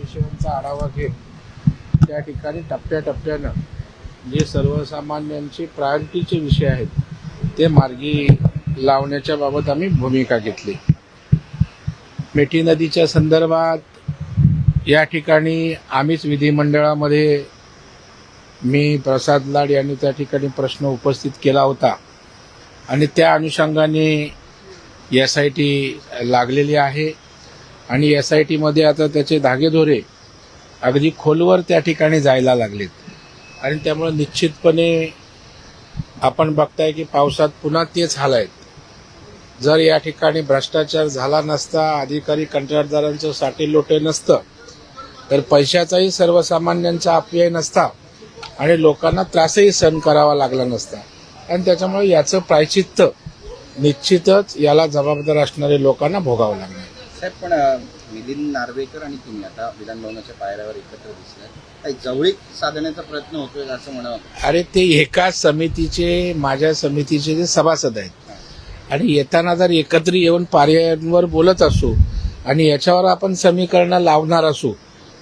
विषयांचा आढावा घेत त्या ठिकाणी टप्प्याटप्प्यानं जे सर्वसामान्यांचे प्रायोरिटीचे विषय आहेत ते मार्गी लावण्याच्या बाबत आम्ही भूमिका घेतली। मिठी नदीच्या संदर्भात या ठिकाणी आम्हीच विधिमंडळामध्ये मी प्रसाद लाड यांनी त्या ठिकाणी प्रश्न उपस्थित केला होता आणि त्या अनुषंगाने SIT लागलेली आहे आणि SIT मध्ये आता त्याचे धागेदोरे अगदी खोलवर त्या ठिकाणी जायला लागलेत आणि त्यामुळे निश्चितपणे आपण बघताय की पावसात पुन्हा तेच हाल आहेत। जर या ठिकाणी भ्रष्टाचार झाला नसता, अधिकारी कंत्राटदारांचं साठेलोटे नसतं, तर पैशाचाही सर्वसामान्यांचा अपव्यय नसता आणि लोकांना त्रासही सहन करावा लागला नसता आणि त्याच्यामुळे याचं प्रायश्चित्त निश्चितच याला जबाबदार असणारे लोकांना भोगावं लागणार। साहेब, पण मिलिंद नार्वेकर आणि तुम्ही आता विधानभवनाच्या पायऱ्यावर एकत्र दिसलाय, काही जवळीक साधण्याचा प्रयत्न होतोय असं म्हणावं? अरे ते एकाच समितीचे, माझ्या समितीचे जे सभासद आहेत आणि येताना जर एकत्र येऊन पर्यायांवर बोलत असू आणि याच्यावर आपण समीकरणं लावणार असू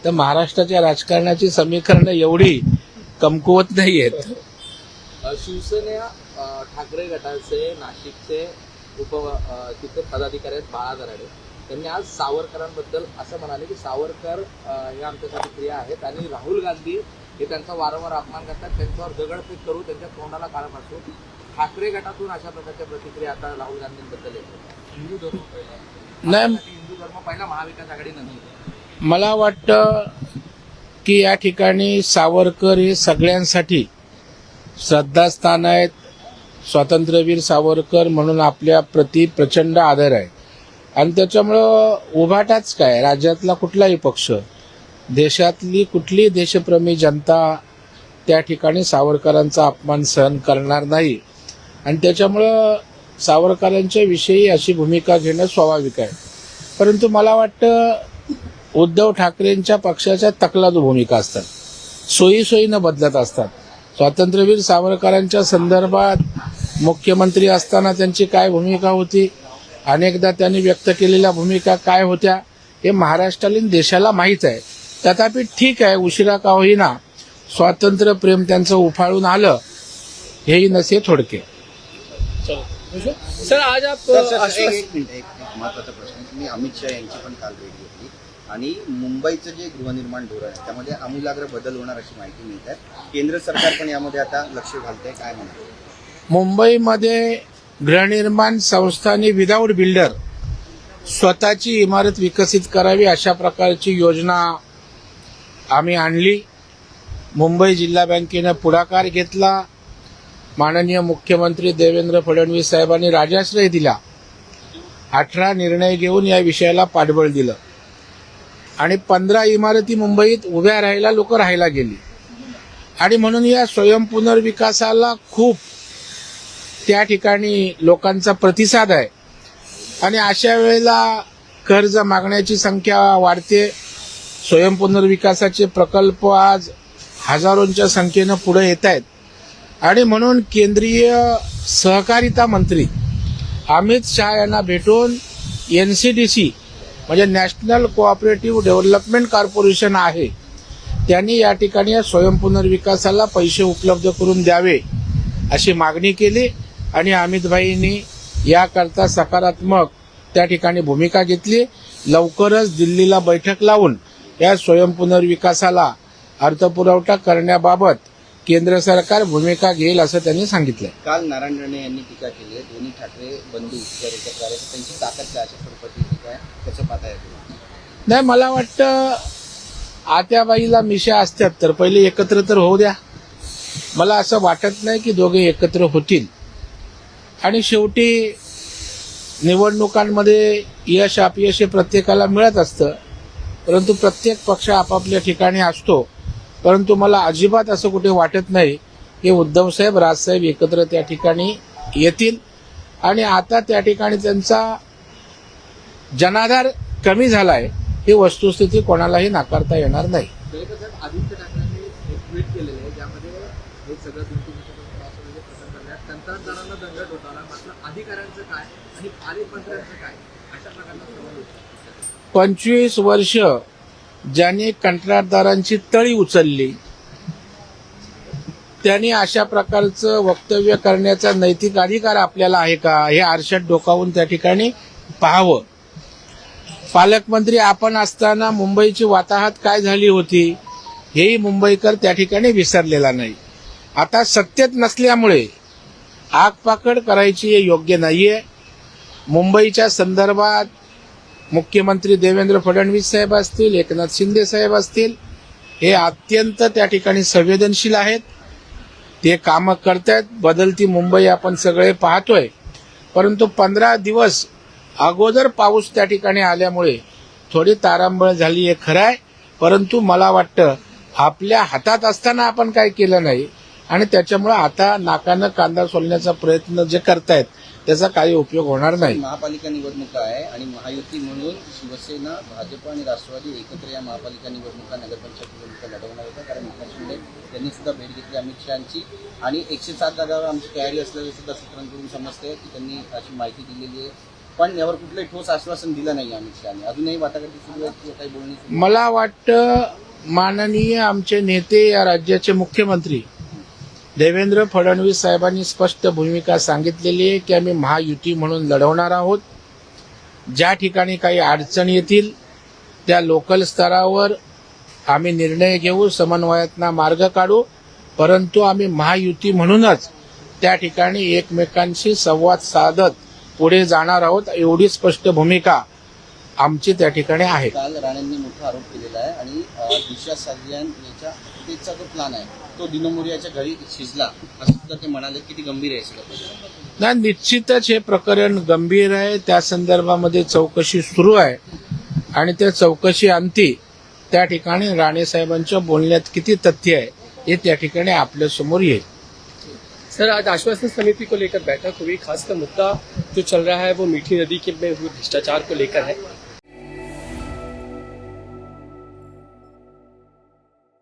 तर महाराष्ट्राच्या राजकारणाची समीकरणं एवढी कमकुवत नाही आहेत। शिवसेना ठाकरे गटाचे नाशिकचे तिथे पदाधिकारी आहेत बाळा दराडे, त्यांनी आज सावरकरांबद्दल असं म्हणाले की सावरकर हे आमच्यासाठी प्रिय आहेत आणि राहुल गांधी हे त्यांचा वारंवार अपमान करतात, त्यांच्यावर दगडफेक करू, त्यांच्या तोंडाला काळं फासू। ठाकरे गटातून अशा प्रकारच्या प्रतिक्रिया आता राहुल गांधींबद्दल येतात। हिंदू धर्म पहिला महाविकास आघाडी नंतर मला वाटतं की या ठिकाणी सावरकर हे सगळ्यांसाठी श्रद्धास्थान आहेत। स्वातंत्र्यवीर सावरकर म्हणून आपल्या प्रति प्रचंड आदर आहे आणि त्याच्यामुळं उभाटाच काय, राज्यातला कुठलाही पक्ष, देशातली कुठलीही देशप्रेमी जनता त्या ठिकाणी सावरकरांचा अपमान सहन करणार नाही आणि त्याच्यामुळं सावरकरांच्या विषयी अशी भूमिका घेणं स्वाभाविक आहे। परंतु मला वाटतं उद्धव ठाकरेंच्या पक्षाच्या तकलादू भूमिका असतात, सोयीनं बदलत असतात। स्वातंत्र्यवीर सावरकरांच्या संदर्भात मुख्यमंत्री असताना त्यांची काय भूमिका होती, अनेकदा त्यांनी व्यक्त केलेल्या भूमिका काय होत्या हे महाराष्ट्राला देशाला माहीत आहे। तथापि ठीक आहे, उशिरा का होईना स्वातंत्र्य प्रेम त्यांचं उफाळून आलं, हेही नसे थोडके। सर आज आप एक महत्वाचा प्रश्न, तुम्ही अमित शहा यांची पण काल भेट घेतली आणि मुंबईचं जे गृहनिर्माण धोरण आहे त्यामध्ये आमूलाग्र बदल होणार अशी माहिती मिळत आहे। केंद्र सरकार पण यामध्ये आता लक्ष घालतंय, काय म्हणतात? मुंबईमध्ये गृहनिर्माण संस्थांनी विदाऊट बिल्डर स्वतःची इमारत विकसित करावी अशा प्रकारची योजना आम्ही आणली। मुंबई जिल्हा बँकेनं पुढाकार घेतला, माननीय मुख्यमंत्री देवेंद्र फडणवीस साहेबांनी राजाश्रय दिला, 18 निर्णय घेऊन या विषयाला पाठबळ दिलं आणि 15 इमारती मुंबईत उभ्या राहायला लोक राहायला गेली आणि म्हणून या स्वयंपुनर्विकासाला खूप त्या ठिकाणी लोकांचा प्रतिसाद आहे आणि अशा वेळेला कर्ज मागण्याची संख्या वाढते। स्वयंपुनर्विकासाचे प्रकल्प आज हजारोंच्या संख्येनं पुढे येत आहेत आणि म्हणून केंद्रीय सहकारिता मंत्री अमित शहा यांना भेटून NCDC म्हणजे नॅशनल कोऑपरेटिव्ह डेव्हलपमेंट कॉर्पोरेशन आहे, त्यांनी या ठिकाणी या स्वयंपुनर्विकासाला पैसे उपलब्ध करून द्यावे अशी मागणी केली आणि अमितभाईंनी याकरता सकारात्मक त्या ठिकाणी भूमिका घेतली। लवकरच दिल्लीला बैठक लावून या स्वयंपुनर्विकासाला अर्थपुरवठा करण्याबाबत केंद्र सरकार भूमिका घेईल असं त्यांनी सांगितलं। काल नारायण राणे यांनी टीका केली आहे, दोन्ही ठाकरे बंधू जर एकत्र आले तर त्यांची ताकद काय, अशा स्वरूपाची टीका आहे, त्याचं पाहता येतं? नाही, मला वाटतं आत्याबाईला मिशा असतात तर पहिले एकत्र तर होऊ द्या। मला असं वाटत नाही की दोघे एकत्र होतील आणि शेवटी निवडणुकांमध्ये यश अपयश हे प्रत्येकाला मिळत असतं, परंतु प्रत्येक पक्ष आपापल्या ठिकाणी असतो। परंतु मला अजिबात असं कुठे वाटत नाही की उद्धवसाहेब राजसाहेब एकत्र त्या ठिकाणी येतील आणि आता त्या ठिकाणी त्यांचा जनाधार कमी झालाय ही वस्तुस्थिती कोणालाही नाकारता येणार नाही। आदित्य ठाकरेंनी एक ट्विट केलेलं आहे ज्यामध्ये हे सगळं कंत्राटदारांना दंड ठोठावला, मात्र अधिकाऱ्यांचं काय आणि पालकमंत्र्यांचं काय अशा प्रकारचा सवाल होता। 25 वर्ष ज्यांनी कंत्राटदारांची तळी उचलली, त्यांनी अशा प्रकारचं वक्तव्य करण्याचा नैतिक अधिकार आपल्याला आहे का, हे आरशात डोकावून त्या ठिकाणी पाहावं. पालकमंत्री आपण असताना मुंबईची वाताहत काय झाली होती हेही मुंबईकर त्या ठिकाणी विसरलेला नाही. आता सत्तेत नसल्यामुळे आगपाखड करायची हे योग्य नाहीये. मुंबईच्या संदर्भात मुख्यमंत्री देवेंद्र फडणवीस साहेब असतील, एकनाथ शिंदे साहेब असतील, हे अत्यंत त्या ठिकाणी संवेदनशील आहेत. ते कामं करतायत. बदलती मुंबई आपण सगळे पाहतोय. परंतु 15 दिवस अगोदर पाऊस त्या ठिकाणी आल्यामुळे थोडी तारांबळ झाली हे खरं आहे. परंतु मला वाटतं आपल्या हातात असताना आपण काय केलं नाही आणि त्याच्यामुळे आता नाकानं कांदा सोलण्याचा प्रयत्न जे करतायत त्याचा काही उपयोग होणार नाही. महापालिका निवडणुका आहे आणि महायुती म्हणून शिवसेना, भाजप आणि राष्ट्रवादी एकत्र या महापालिका निवडणुका, नगरपंचायत निवडणुका लढवणार होत्या. कारण एकनाथ शिंदे त्यांनी सुद्धा भेट घेतली अमित शहाची आणि 107 जागावर आमची तयारी असल्याचं सुद्धा सूत्रांकडून समजते की त्यांनी अशी माहिती दिलेली आहे. पण यावर कुठलंही ठोस आश्वासन दिलं नाही अमित शहाने. अजूनही वाटाघाटी सुरू आहेत किंवा काही बोलणी सुरू? मला वाटतं माननीय आमचे नेते, या राज्याचे मुख्यमंत्री देवेंद्र फडणवीस साहेबांनी स्पष्ट भूमिका सांगितलेली आहे की आम्ही महायुती म्हणून लढवणार आहोत. ज्या ठिकाणी काही अडचणी येतील त्या लोकल स्तरावर आम्ही निर्णय घेऊ, समन्वयातना मार्ग काढू. परंतु आम्ही महायुती म्हणूनच त्या ठिकाणी एकमेकांशी संवाद साधत पुढे जाणार आहोत, एवढी स्पष्ट भूमिका आमची त्या ठिकाणी आहे. काल राणेंनी मोठा आरोप केलेला आहे आणि दिशा सगळ्यां याच्या हत्येचा जो प्लॅन आहे तो दिनमोरियाच्या घरी शिजला असं सुद्धा ते म्हणाले. किती गंभीर आहे सगळं? नाही, निश्चितच हे प्रकरण गंभीर आहे. त्या संदर्भामध्ये चौकशी सुरू आहे आणि त्या चौकशी अंती त्या ठिकाणी राणे साहेबांच्या बोलण्यात किती तथ्य आहे हे त्या ठिकाणी आपल्या समोर येईल. सर, आज आश्वासन समिति को लेकर बैठक हुई. खासकर मुद्दा जो चल रहा है वो मीठी नदी के में हुए भ्रष्टाचार को लेकर है.